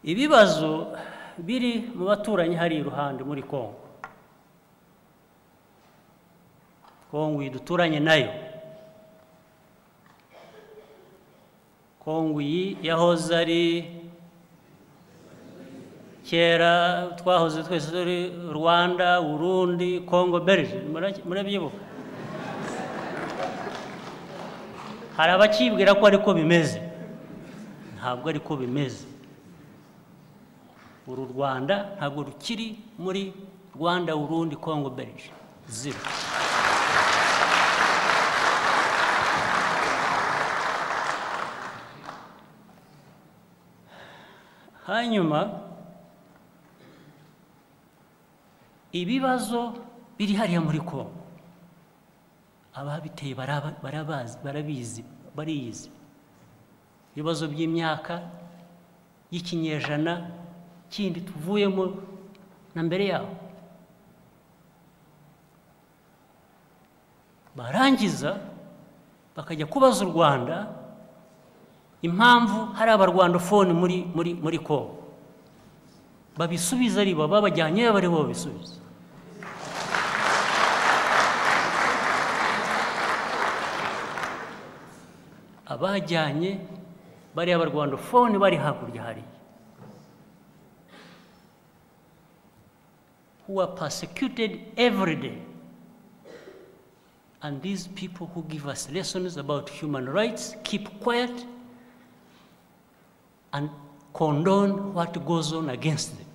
ibibazo biri mu baturanyi hari iruhande muri Kongo. Kongo iduturanye nayo. Kongo yahoze ari kera twahoze twese turi Rwanda, Burundi, Kongo, Belgium. Murabyibuka? Hari abakibwira ko ariko bimeze. Ntabwo ariko bimeze. Uru Rwanda ntabwo rukiri muri Rwanda, Burundi, Kongo, Belgium. Zero. Hanyuma ibibazo biri hariya muri Kongo ababiteye barabizi bariyizi. Ibibazo by'imyaka y'ikinyejana kindi tuvuyemo na mbere yaho. Barangiza bakajya kubaza u Rwanda impamvu hari abarwandofone muri Kongo. Babisubiza ari bo babajyanye bari bo babisubiza. Abajyanye bari abarwandofone bari hakurya hari, who are persecuted every day. And these people who give us lessons about human rights keep quiet and condone what goes on against them.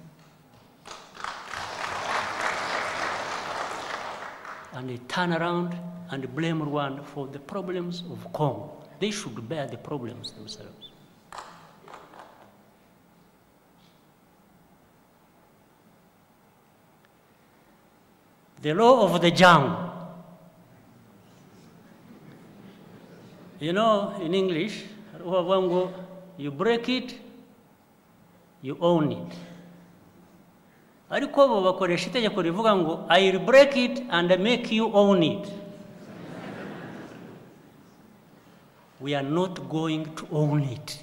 And they turn around and blame Rwanda for the problems of Congo. They should bear the problems themselves. The law of the jungle. You know, in English, you break it, you own it. Ariko bo bakoresha itegeko rivuga ngo I will break it and make you own it. We are not going to own it.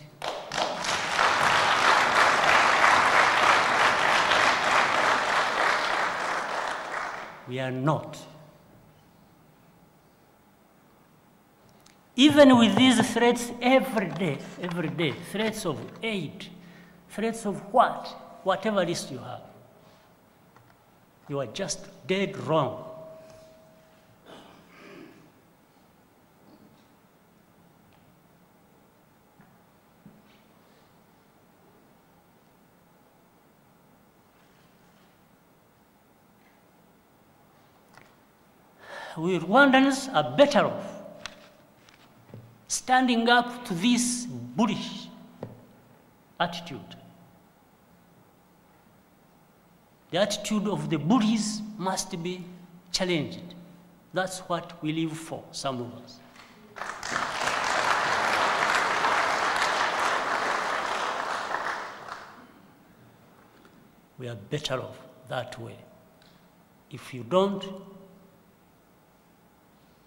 We are not. Even with these threats every day, threats of aid, threats of whatever list you have, you are just dead wrong. We Rwandans are better off standing up to this bullish attitude. The attitude of the bullies must be challenged. That's what we live for, some of us. We are better off that way. If you don't,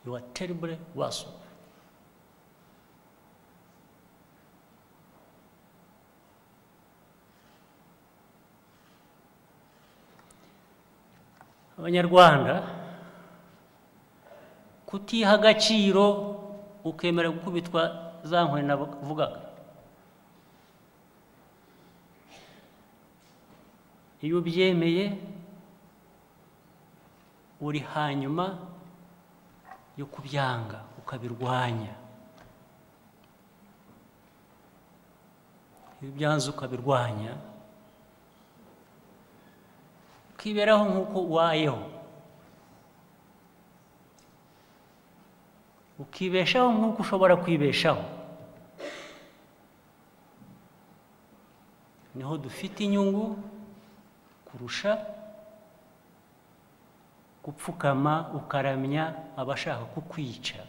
you are terribly worse off. Abanyarwanda kutiha agaciro ukemera gukubitwa za nkwe navugaga. Iyo ubyemeye uri hanyuma yo kubyanga ukabirwanya. Iyo byanze ukabirwanya ukiberaho nk'uko wayeho, ukibeshaho nk'uko ushobora kwibeshaho, niho dufite inyungu kurusha gupfukama ukaramya abashaka kukwica.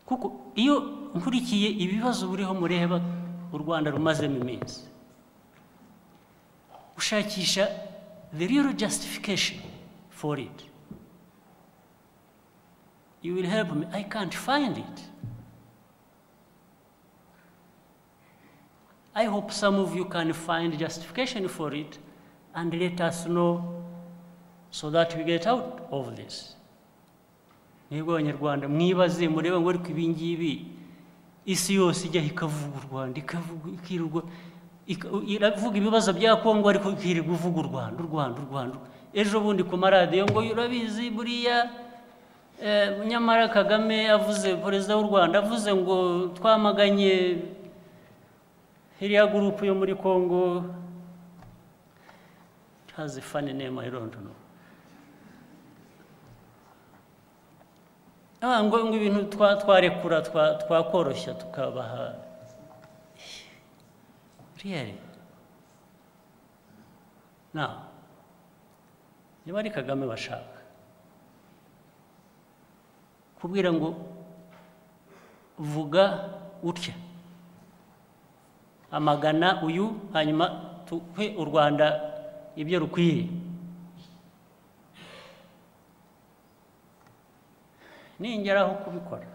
Kuko iyo nkurikiye ibibazo buriho mureba u Rwanda rumazemo iminsi, ushakisha the real justification for it. you will help me. I can't find it. I hope some of you can find justification for it and let us know so that we get out of this. Mwebwe Abanyarwanda mwibaze mureba ngo ariko ibi ngibi isi yose ijya ikavuga u Rwanda ikirwa iravuga ibibazo bya Kongo ariko ikirwa uvuga u Rwanda. Ejo bundi ku maradiyo ngo urabizi buriya nyamara Kagame avuze perezida w'u Rwanda avuze ngo twamaganye iriya group yo muri Kongo. It has a funny name, I don't know. Ngo ibintu twarekura twakoroshya tukabaha. Really? Now, niba ari Kagame bashaka kubwira ngo vuga utya amagana uyu hanyuma tuhe u Rwanda ibyo rukwiye, ningeraho kubikora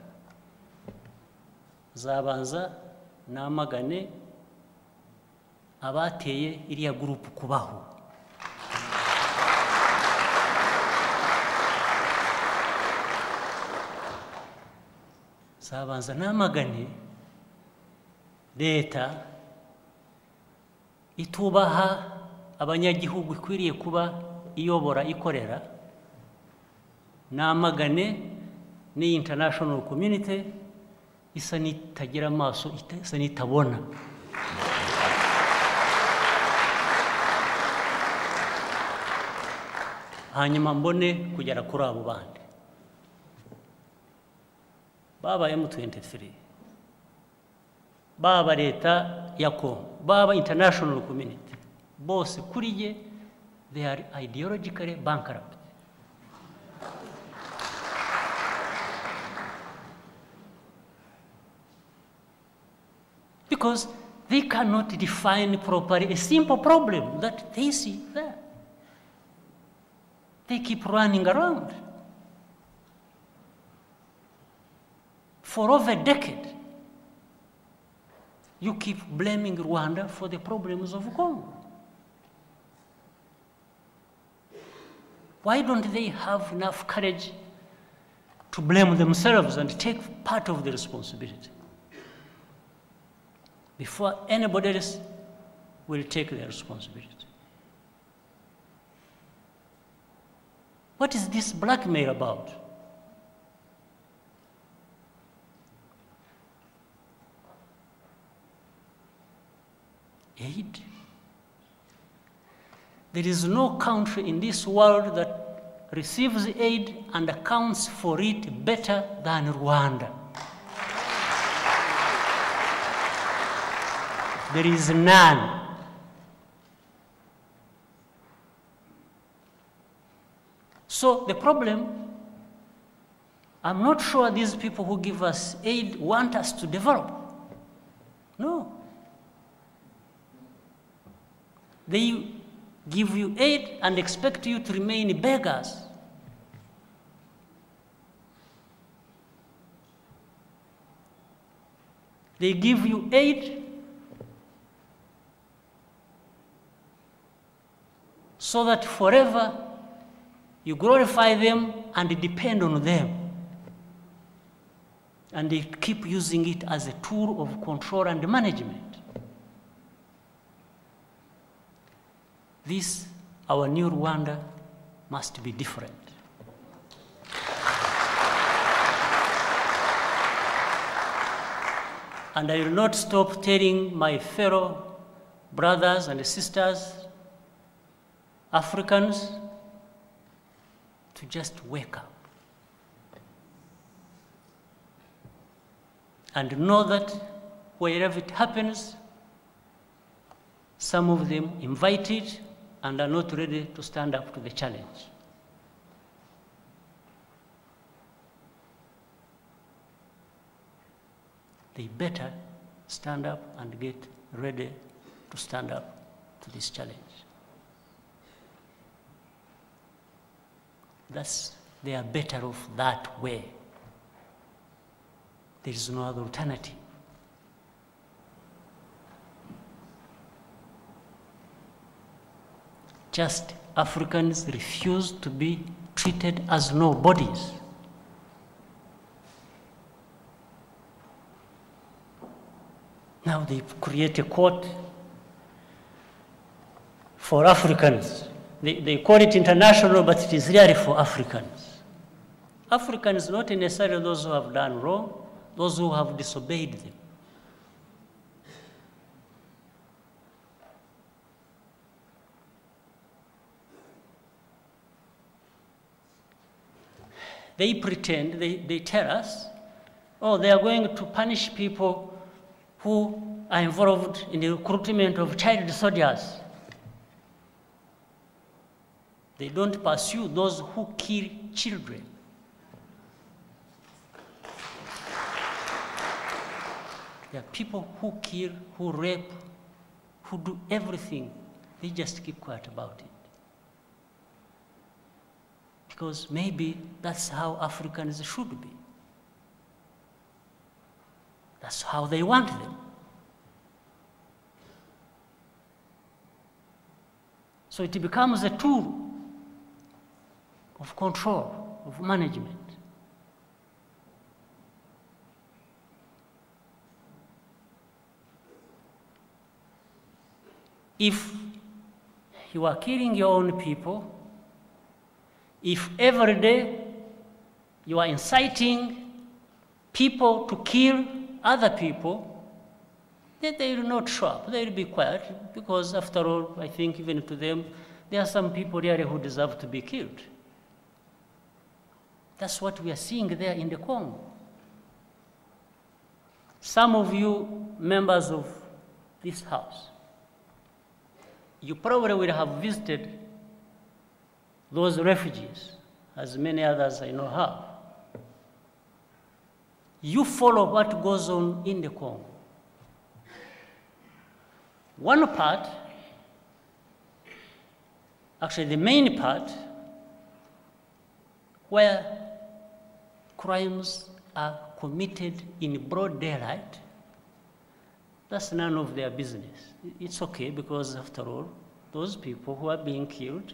zabanza namagane abateye iriya group kubaho. Zabanza namagane leta itubaha abanyagihugu ikwiriye kuba iyobora ikorera, namagane ni international community isa nitagira amaso isa nitabona. Hanyuma mbone kugera kuri abo bandi baba M23, baba leta ya Congo, baba international community, bose kuri ye they are ideologically bankrupt. Because they cannot define properly a simple problem that they see there. They keep running around. For over a decade, you keep blaming Rwanda for the problems of Congo. Why don't they have enough courage to blame themselves and take part of the responsibility before anybody else will take their responsibility? What is this blackmail about? Aid? There is no country in this world that receives aid and accounts for it better than Rwanda. There is none. So the problem, I'm not sure these people who give us aid want us to develop. No. They give you aid and expect you to remain beggars. They give you aid so that forever you glorify them and depend on them. And they keep using it as a tool of control and management. This, our new Rwanda, must be different. And I will not stop telling my fellow brothers and sisters, Africans, to just wake up and know that wherever it happens, some of them invite it and are not ready to stand up to the challenge. They better stand up and get ready to stand up to this challenge. They are better off that way. There is no other alternative. Just Africans refuse to be treated as nobodies. Now they create a court for Africans. They call it international, but it is really for Africans. Africans, not necessarily those who have done wrong, those who have disobeyed them. They pretend, they tell us, oh, they are going to punish people who are involved in the recruitment of child soldiers. They don't pursue those who kill children. There are people who kill, who rape, who do everything. They just keep quiet about it. Because maybe that's how Africans should be. That's how they want them. So it becomes a tool of control, of management. If you are killing your own people, if every day you are inciting people to kill other people, then they will not show up. They will be quiet, because after all, I think even to them, there are some people really who deserve to be killed. That's what we are seeing there in the Congo. Some of you members of this house, you probably will have visited those refugees, as many others I know have. You follow what goes on in the Congo. One part, actually the main part, where crimes are committed in broad daylight, that's none of their business. It's okay, because after all, those people who are being killed,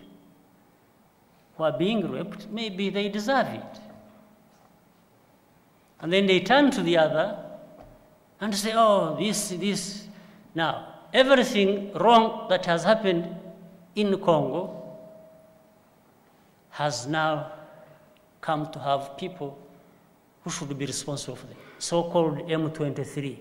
who are being raped, maybe they deserve it. And then they turn to the other and say, oh, this. Now, everything wrong that has happened in Congo has now come to have people who should be responsible for them, so-called M23.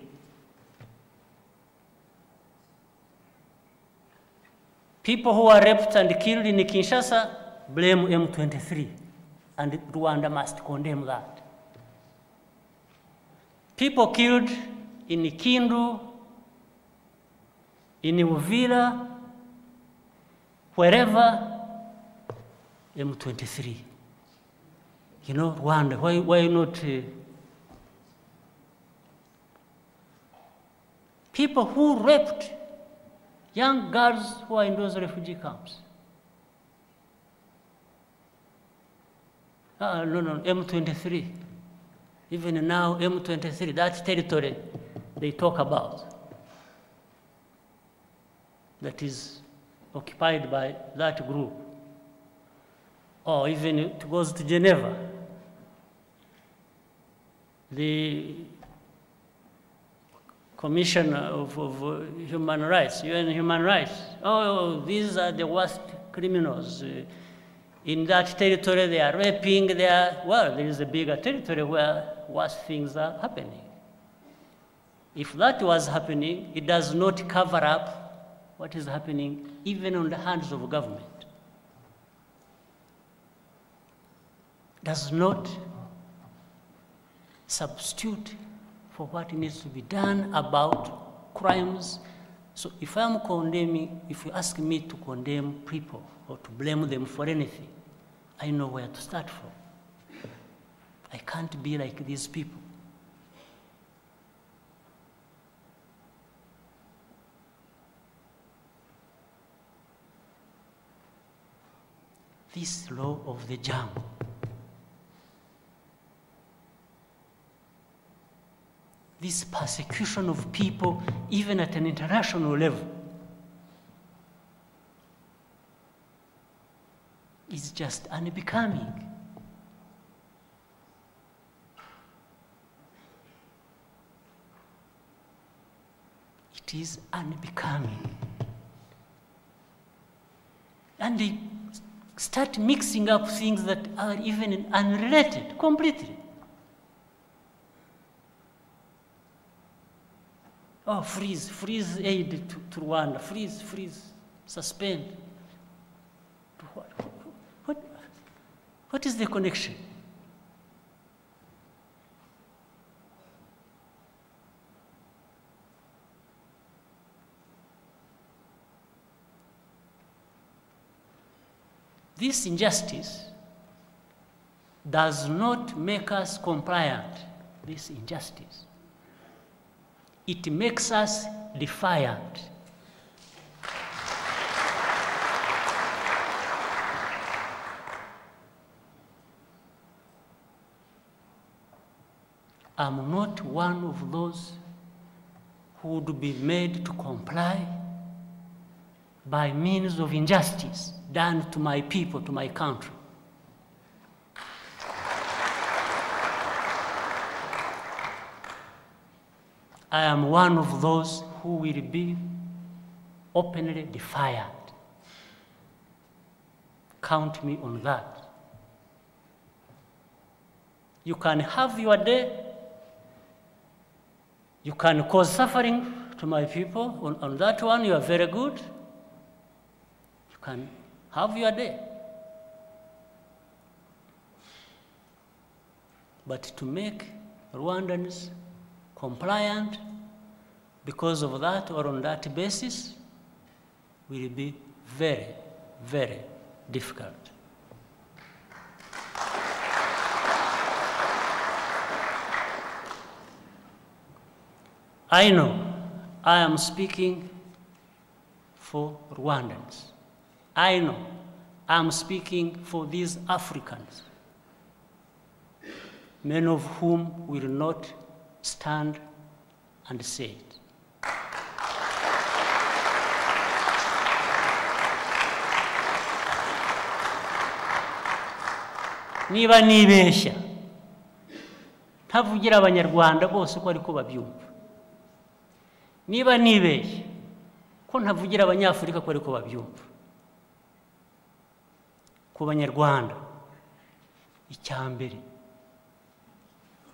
People who are raped and killed in Kinshasa blame M23, and Rwanda must condemn that. People killed in Kindu, in Uvira, wherever, M23. You know, Rwanda, why not? People who raped young girls who are in those refugee camps. No, M23. Even now, M23, that territory they talk about, that is occupied by that group. Or even it goes to Geneva. The Commission of Human Rights, UN Human Rights, oh, these are the worst criminals. In that territory, they are raping, well, there is a bigger territory where worse things are happening. If that was happening, it does not cover up what is happening even on the hands of government. Does not substitute for what needs to be done about crimes. So if I'm condemning, if you ask me to condemn people or to blame them for anything, I know where to start from. I can't be like these people. This law of the jungle this persecution of people, even at an international level, is just unbecoming. It is unbecoming. And they start mixing up things that are even unrelated completely. Oh, freeze aid to Rwanda, freeze, suspend. What is the connection? This injustice does not make us compliant, this injustice. It makes us defiant. I'm not one of those who would be made to comply by means of injustice done to my people, to my country. I am one of those who will be openly defiant. Count me on that. You can have your day. You can cause suffering to my people. On that one, you are very good. You can have your day. But to make Rwandans compliant because of that or on that basis will be very, very difficult. I know I am speaking for Rwandans. I know I am speaking for these Africans, many of whom will not stand and say it. Niba nibeshya ntavugira abanyarwanda bose ko ariko babyumva. Niba nibeshya ko ntavugira abanyafurika ko ariko babyumva. Ku banyarwanda icyambere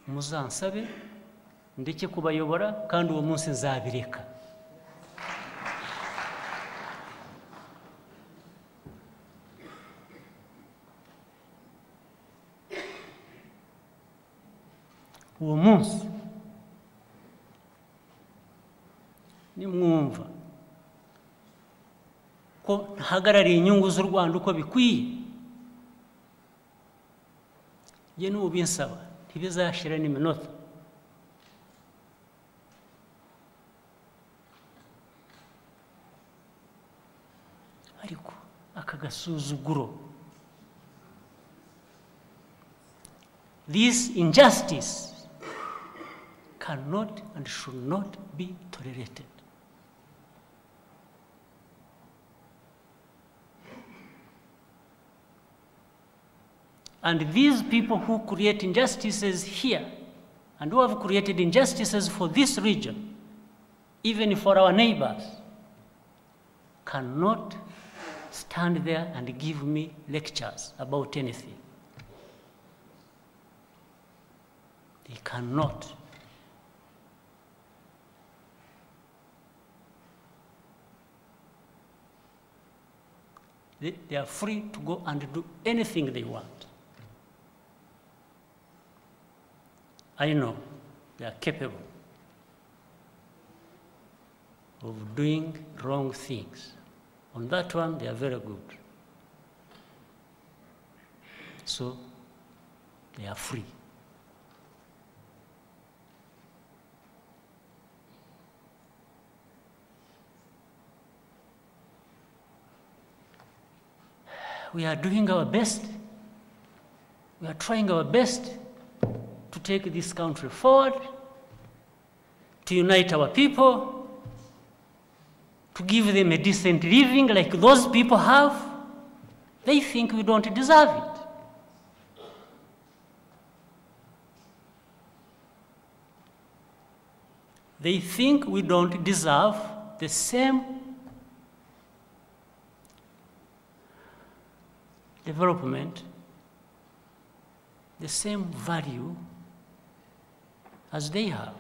muzansabe ndeke kubayobora kandi uwo munsi nzabireka. Uwo munsi nimwumva ko ntahagarariye inyungu z'u Rwanda uko bikwiye, ye n'ubinsaba ntibizashira n'iminota. Ariko aka gasuzuguro, this injustice cannot and should not be tolerated. And these people who create injustices here and who have created injustices for this region, even for our neighbors, cannot stand there and give me lectures about anything. They cannot. They are free to go and do anything they want. I know they are capable of doing wrong things. On that one, they are very good. So, they are free. We are doing our best. We are trying our best to take this country forward. to unite our people, to give them a decent living like those people have, they think we don't deserve it. They think we don't deserve the same development, the same value as they have.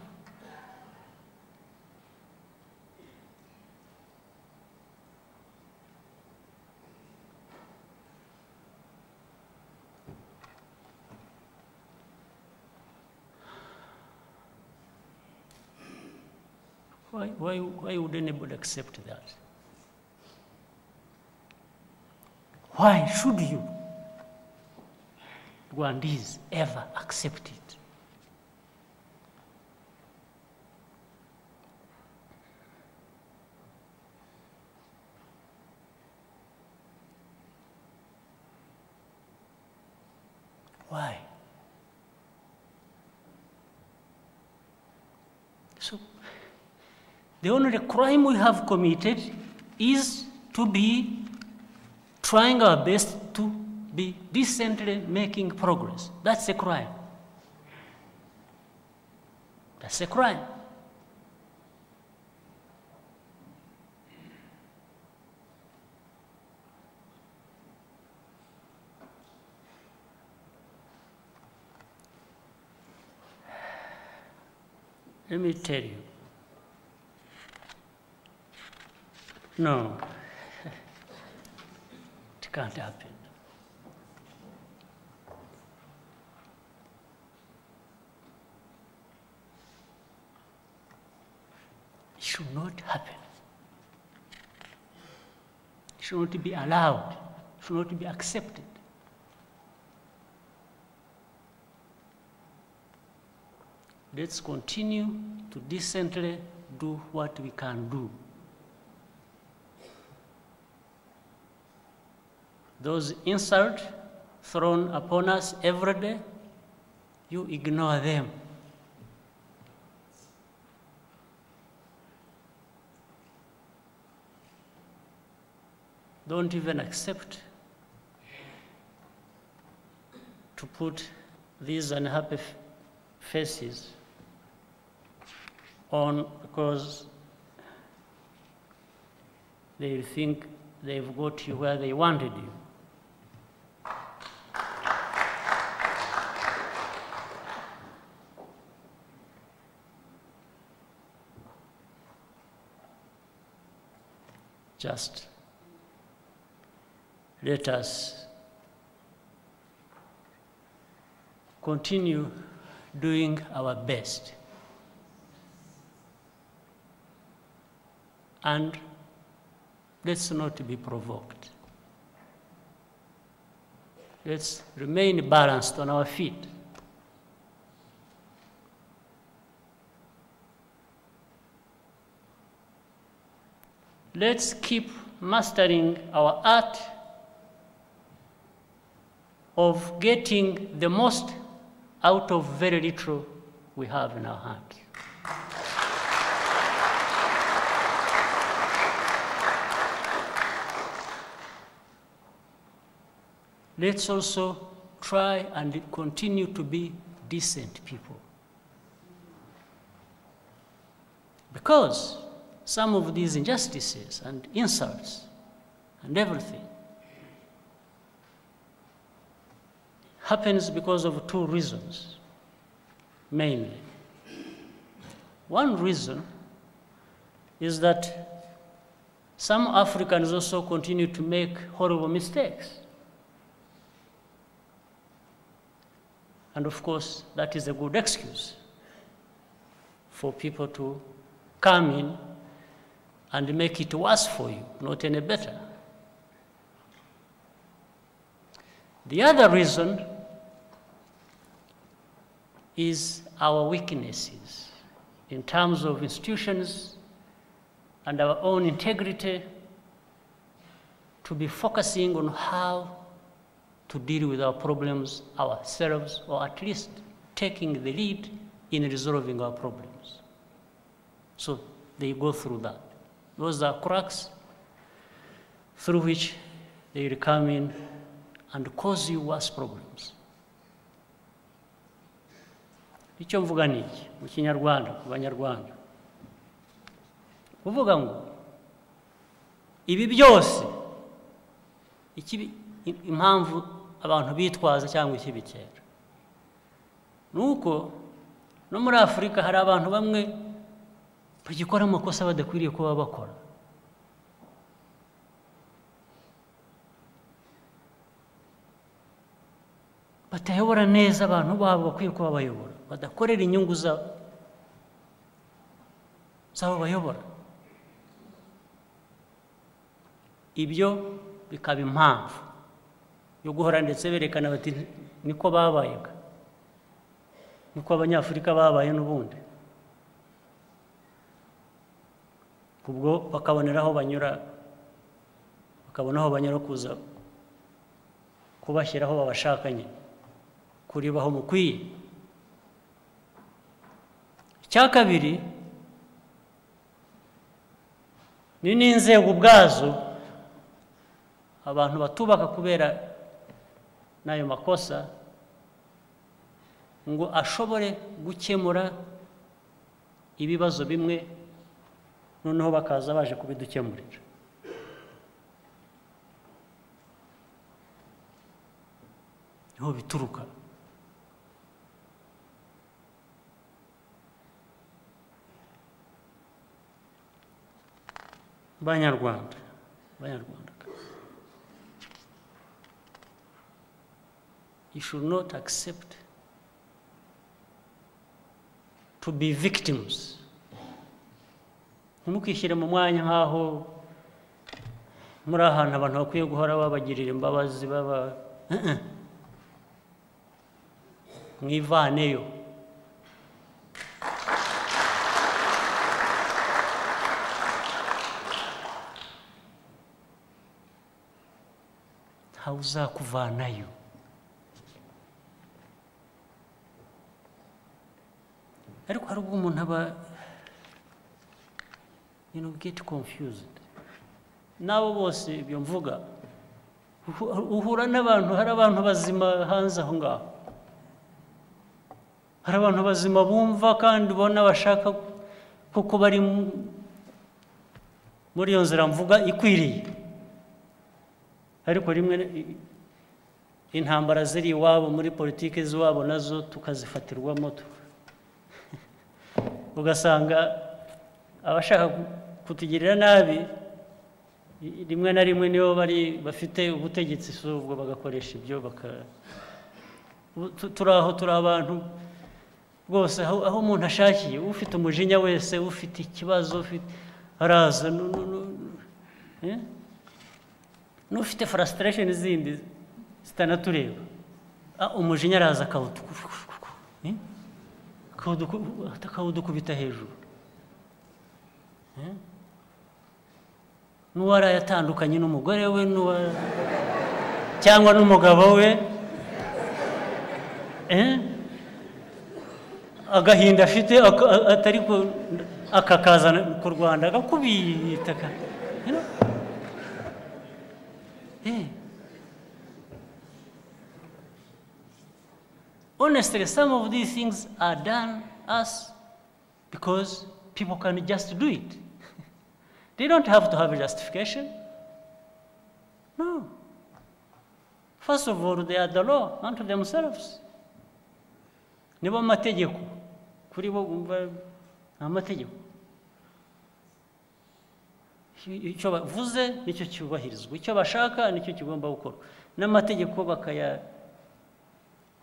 Why would anybody accept that? Why should you, Rwandese, ever accept it? Why? So, the only crime we have committed is to be trying our best to be decently making progress. That's a crime. That's a crime. Let me tell you. No, it can't happen. It should not happen. It should not be allowed. It should not be accepted. Let's continue to decently do what we can do. Those insults thrown upon us every day, you ignore them. Don't even accept to put these unhappy faces on because they think they've got you where they wanted you. Just let us continue doing our best. And let's not be provoked. Let's remain balanced on our feet. Let's keep mastering our art of getting the most out of very little we have in our hands. Let's also try and continue to be decent people. Because some of these injustices and insults and everything happens because of two reasons, mainly. One reason is that some Africans also continue to make horrible mistakes. And of course, that is a good excuse for people to come in and make it worse for you, not any better. The other reason is our weaknesses in terms of institutions and our own integrity to be focusing on how to deal with our problems ourselves, or at least taking the lead in resolving our problems. So they go through that. Those are cracks through which they will come in and cause you worse problems. Icyo mvuga ni iki mu Kinyarwanda ku Banyarwanda, kuvuga ngo ibi byose impamvu abantu bitwaza cyangwa ikibikera nuko no muri Afurika hari abantu bamwe bagikora amakosa badakwiriye kuba bakora. Batayobora neza abantu babo bakwiye kuba bayobora, badakorera inyungu zabo bayobora. Ibyo bikaba impamvu yo guhora ndetse berekana bati niko babayaga, niko Abanyafurika babaye n'ubundi. Kubwo bakaboneraho banyura, bakabonaho banyura kuza kubashyiraho babashakanye kuri baho mukwiye. Icya kabiri ni n'inzego ubwazo abantu batubaka kubera n'ayo makosa ngo ashobore gukemura ibibazo bimwe, noneho bakaza baje kubidukemurira. Niho bituruka. Banyarwanda, you should not accept to be victims. Ntimukishyire mu mwanya nk'aho muri ahantu abantu bakwiye guhora babagirira imbabazi, baba mwivaneyo. Ntawe uzakuvanayo. Ariko hari ubwo umuntu aba get confused. Nabo bose ibyo mvuga uhura n'abantu, hari abantu bazima hanze aho ngaho, hari abantu bazima bumva kandi ubona bashaka kuko bari muri iyo nzira mvuga ikwiriye, ariko rimwe intambara ziri iwabo muri politiki z'iwabo nazo tukazifatirwamo, ugasanga abashaka kutugirira nabi rimwe na rimwe nibo bafite ubutegetsi, ubwo bagakoresha ibyo turi abantu rwose aho umuntu ashakiye, ufite umujinya wese, ufite ikibazo araza, n'ufite frustration zindi zitanatureba, umujinya araza akawudukubita hejuru. N'uwaraye atandukanye n'umugore we cyangwa n'umugabo we, agahinda afite atari akakazana ku Rwanda agakubita. Honestly, some of these things are done us because people can just do it. They don't have to have a justification. No. First of all, they are the law unto themselves. Nibo amategeko kuri bo bumva amategeko. Icyo bavuze nicyo cyubahirizwa, icyo bashaka nicyo kigomba gukora, n'amategeko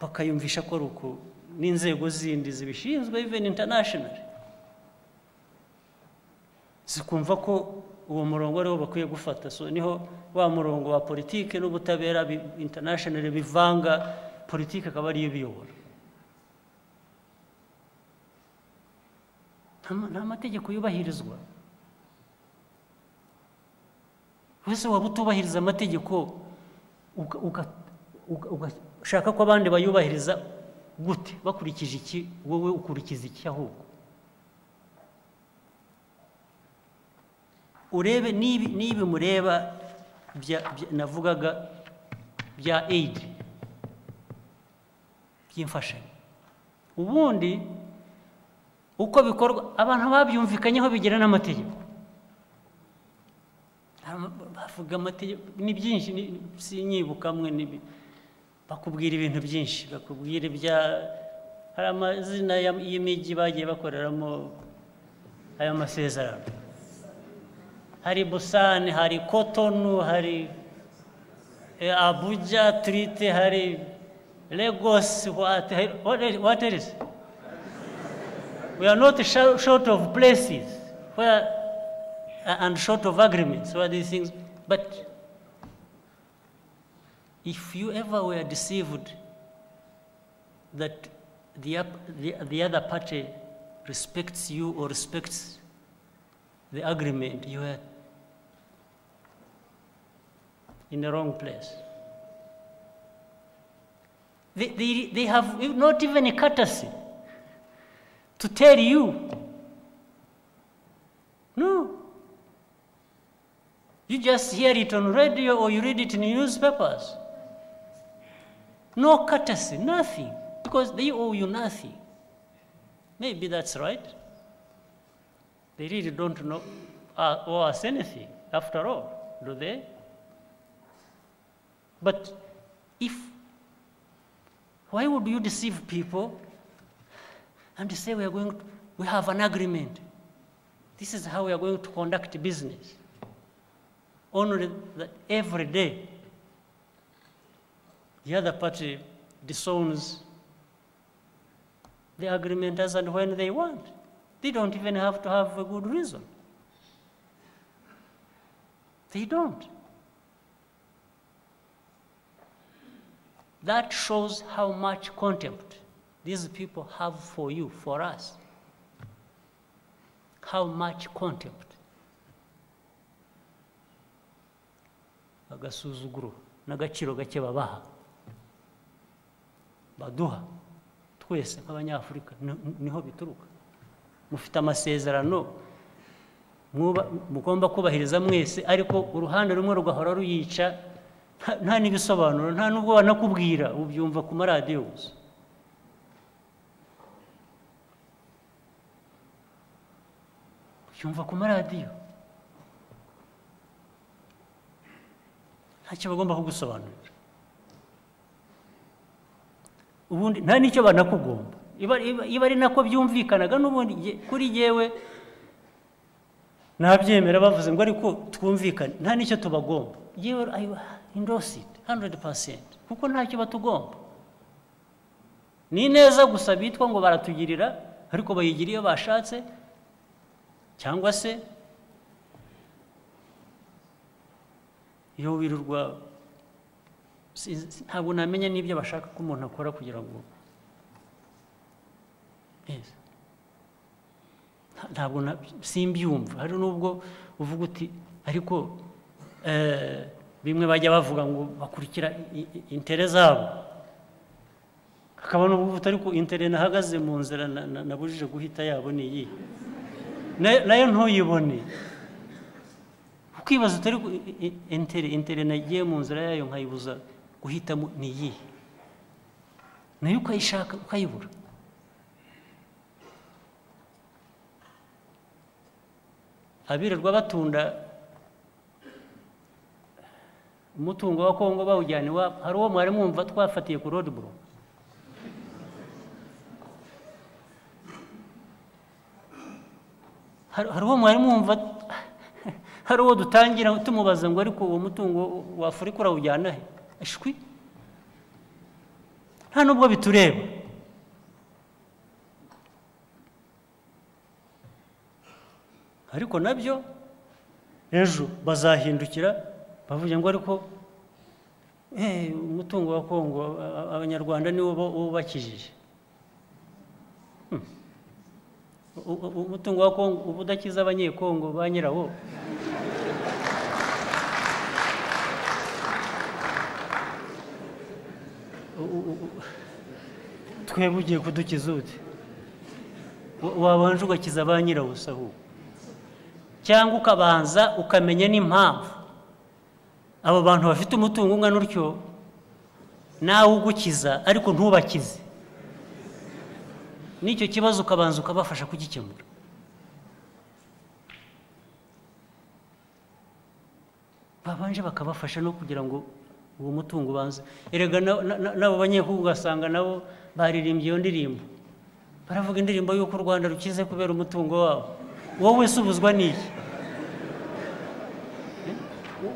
bakayumvisha ko ruko n'inzego zindi zibishinzwe, even international, zikumva ko uwo murongo ariwo bakwiye gufata. So niho wa murongo wa politike n'ubutabera international bivanga, politike akaba ariyo biyobora. Nta mategeko yubahirizwa. Wese waba utubahiriza amategeko ugashaka ko abandi bayubahiriza gute? Bakurikije iki? Wowe ukurikiza iki ahubwo? urebe nibi mureba navugaga bya aid by'imfashanyo ubundi uko bikorwa abantu babyumvikanyeho bigira n'amategeko bavuga amategeko ni byinshi sinyibukamwe bakubwira ibintu byinshi bakubwira hari amazina y'imijyi bagiye bakoreramo aya masezerano hari Busani hari Kotonu hari Abuja Treaty hari Lagos what else we are not short of places where and short of agreements where these things but if you ever were deceived that the other party respects you or respects the agreement, you are in the wrong place. They have not even a courtesy to tell you. No. You just hear it on radio or you read it in newspapers. No courtesy, nothing, because they owe you nothing. Maybe that's right. They really don't know owe us anything, after all, do they? But why would you deceive people and say we have an agreement? This is how we are going to conduct business. Only that every day the other party disowns the agreement as and when they want. They don't even have to have a good reason. They don't. That shows how much contempt these people have for you, for us. How much contempt. Agasuzuguro n'agaciro gake babaha baduha twese nk'abanyafurika niho bituruka mufite amasezerano mugomba kubahiriza mwese ariko uruhande rumwe rugahora ruyica nta nibisobanuro nta nubwo banakubwira ubyumva ku maradiyo gusa ubyumva ku maradiyo ntacyo bagomba kugusobanurira ubundi nta nicyo banakugomba iba ari nako byumvikanaga n'ubundi kuri yewe nabyemera bavuze ngo ariko twumvikane nta nicyo tubagomba yewe I endorse it 100% kuko ntacyo batugomba ni neza gusa bitwa ngo baratugirira ariko bayigira iyo bashatse cyangwa se iyo wirurwa ntabwo namenya n'ibyo bashaka ko umuntu akora kugira ngo ntabwo simbyumva hari nubwo uvuga uti ariko bimwe bajya bavuga ngo bakurikira intere zabo hakaba n'ubuvuga ariko intere nahagaze mu nzira nabujije guhita yabo ni iyi nayo ntuyibone ukibaza utari intere nagiye mu nzira yayo nkayibuza guhitamo ni iyi nayo ukayishaka ukayibura abirirwa batunda umutungo wa Kongo bawujyana iwabo hari uwo mwari mwumva twafatiye ku road block hari uwo mwari mwumva hari uwo dutangira tumubaza ngo ariko uwo mutungo wa Afurika urawujyana he ashwi nta nubwo bitureba ariko nabyo ejo bazahindukira bavuga ngo ariko umutungo wa Kongo abanyarwanda niwo ubakijije umutungo wa Kongo ubudakiza abanyekongo ba nyirawo twebwe ugiye kudukiza ute wabanje ugakiza ba nyirawo sahu cyangwa ukabanza ukamenya n'impamvu abo bantu bafite umutungo ungana utyo nawe ugukiza ariko ntubakize, n'icyo kibazo ukabanza ukabafasha kugikemura. Babanje bakabafasha no kugira ngo uwo mutungo ubanze. Erega nabo banyehugu ugasanga nabo baririmbye iyo ndirimbo, baravuga indirimbo y'uko u Rwanda rukize kubera umutungo wabo. Wowe subuzwa n'iki?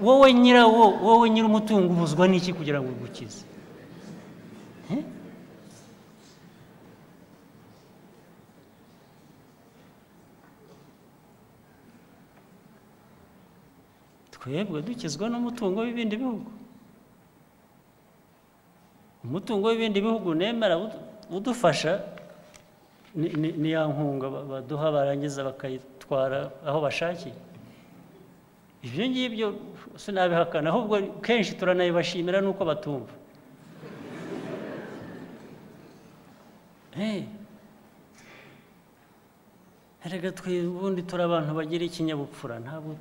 Wowe nyirawo, wowe nyir'umutungo ubuzwa n'iki kugira ngo ugukize? Twebwe dukizwa n'umutungo w'ibindi bihugu. Umutungo w'ibindi bihugu nemera udufasha ni ya nkunga baduha barangiza bakayitwara aho bashakiye. Ibyo ngibyo sinabihakana, ahubwo kenshi turanayibashimira nuko batumva. Erega twe ubundi turi abantu bagira ikinyabupfura, ntabwo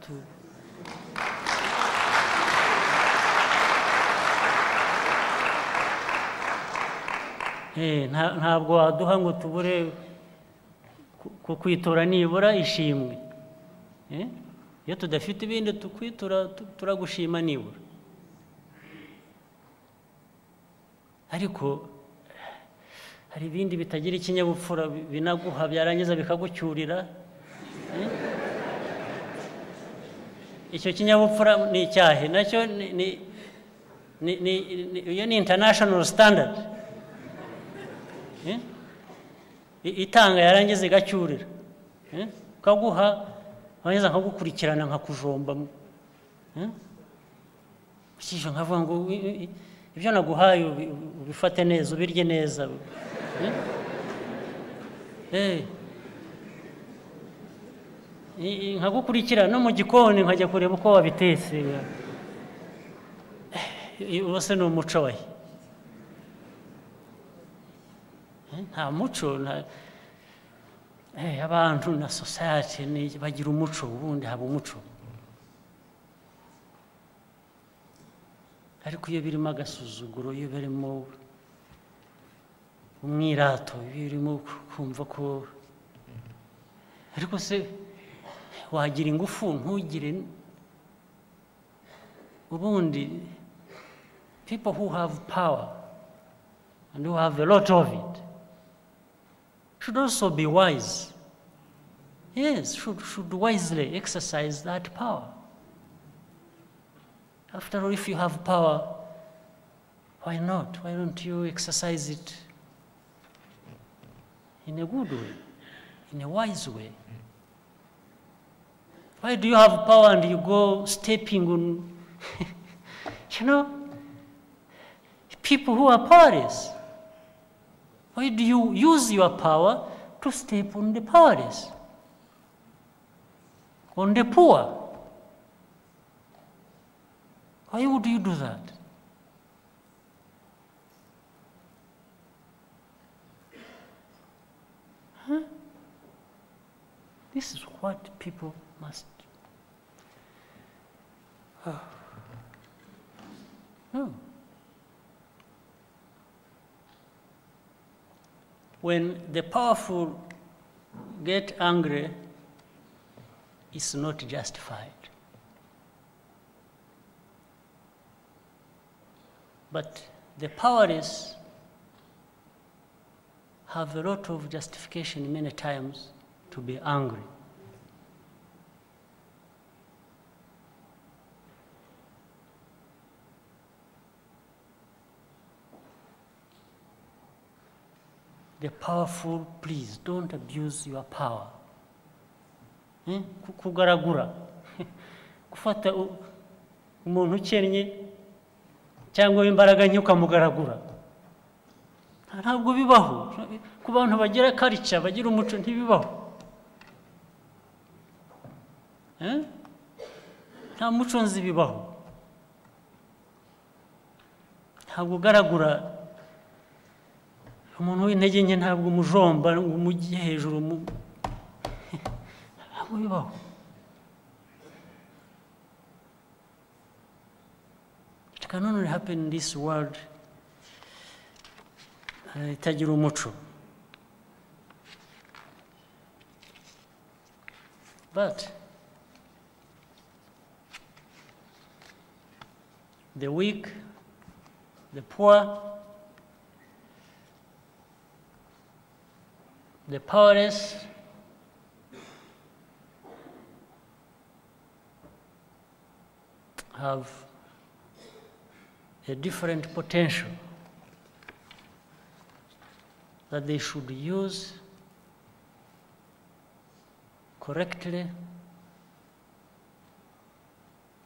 ntabwo waduha ngo tubure kukwitura nibura ishimwe. Iyo tudafite ibindi tukwitura turagushima nibura. Ariko hari ibindi bitagira ikinyabupfura binaguha byarangiza bikagucyurira. Icyo kinyabupfura ni icyahe nacyo iyo ni international standard. Itanga yarangiza igacyurira, ukaguha wangiza nkagukurikirana nkakujomba, ukije nkavuga ngo ibyo naguhaye ubifate neza ubirye neza, nkagukurikirana no mu gikoni nkajya kureba uko wabitetse. Ubose ni umuco wahe? Nta muco. Abantu na society bagira umuco, ubundi haba umuco. Ariko iyo birimo agasuzuguro, iyo birimo umwirato, iyo birimo kumva ko, ariko se wagira ingufu ntugire. Ubundi people who have power and who have a lot of it should also be wise. Yes, should wisely exercise that power. After all, if you have power, why not? Why don't you exercise it in a good way, in a wise way? Why do you have power and you go stepping on, people who are powerless? Why do you use your power to step on the powerless, on the poor? Why would you do that? This is what people must. No. When the powerful get angry, it's not justified. But the powerless have a lot of justification many times to be angry. The powerful, please don't abuse your power. Kugaragura, gufata umuntu ukennye cyangwa imbaraga nke ukamugaragura, ntabwo bibaho. Ku bantu bagira culture, bagira umuco, ntibibaho. Nta muco nzi bibaho. Ntabwo ugaragura umuntu w'intege nke, ntabwo umujomba ngo umujye hejuru, ntabwo bibaho. can only happen in this world itagira umuco. But the weak, the poor, the powerless, have a different potential that they should use correctly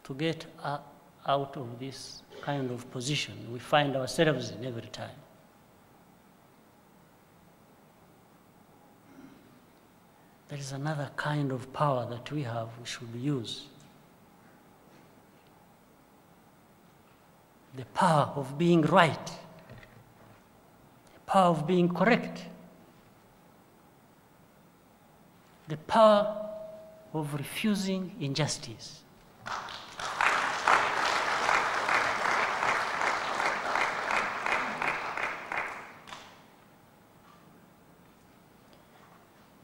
to get out of this kind of position we find ourselves in every time. There is another kind of power that we have, we should use. The power of being right, the power of being correct, the power of refusing injustice.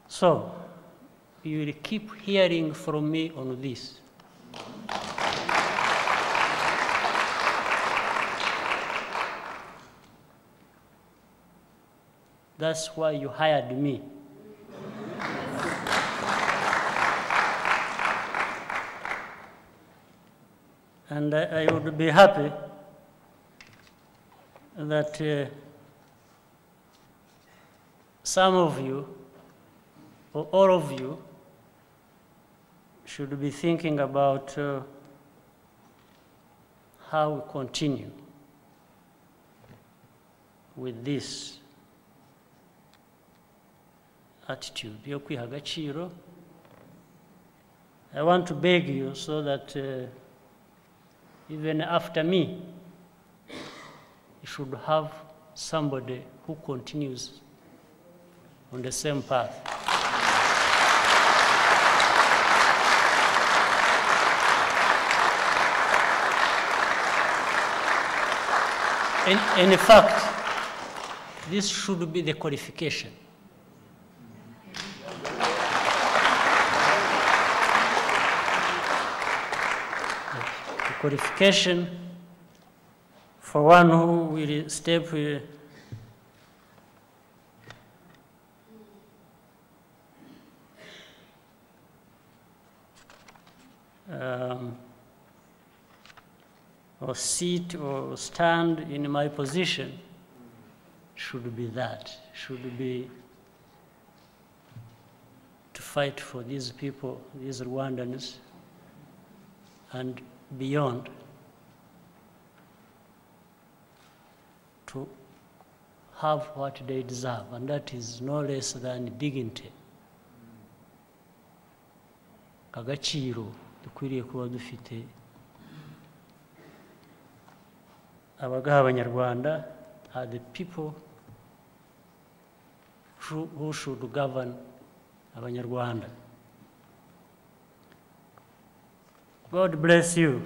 So, you will keep hearing from me on this. That's why you hired me. And I would be happy that some of you, or all of you, should be thinking about how we continue with this attitude yo kwiha agaciro. I want to beg you so that even after me, you should have somebody who continues on the same path. In fact, this should be the qualification. The qualification for one who will step or sit or stand in my position should be that, should be to fight for these people, these Rwandans, and beyond, to have what they deserve, and that is no less than dignity. Agaciro dukwiriye kuba dufite abagaha abanyarwanda are the people who should govern abanyarwanda. God bless you.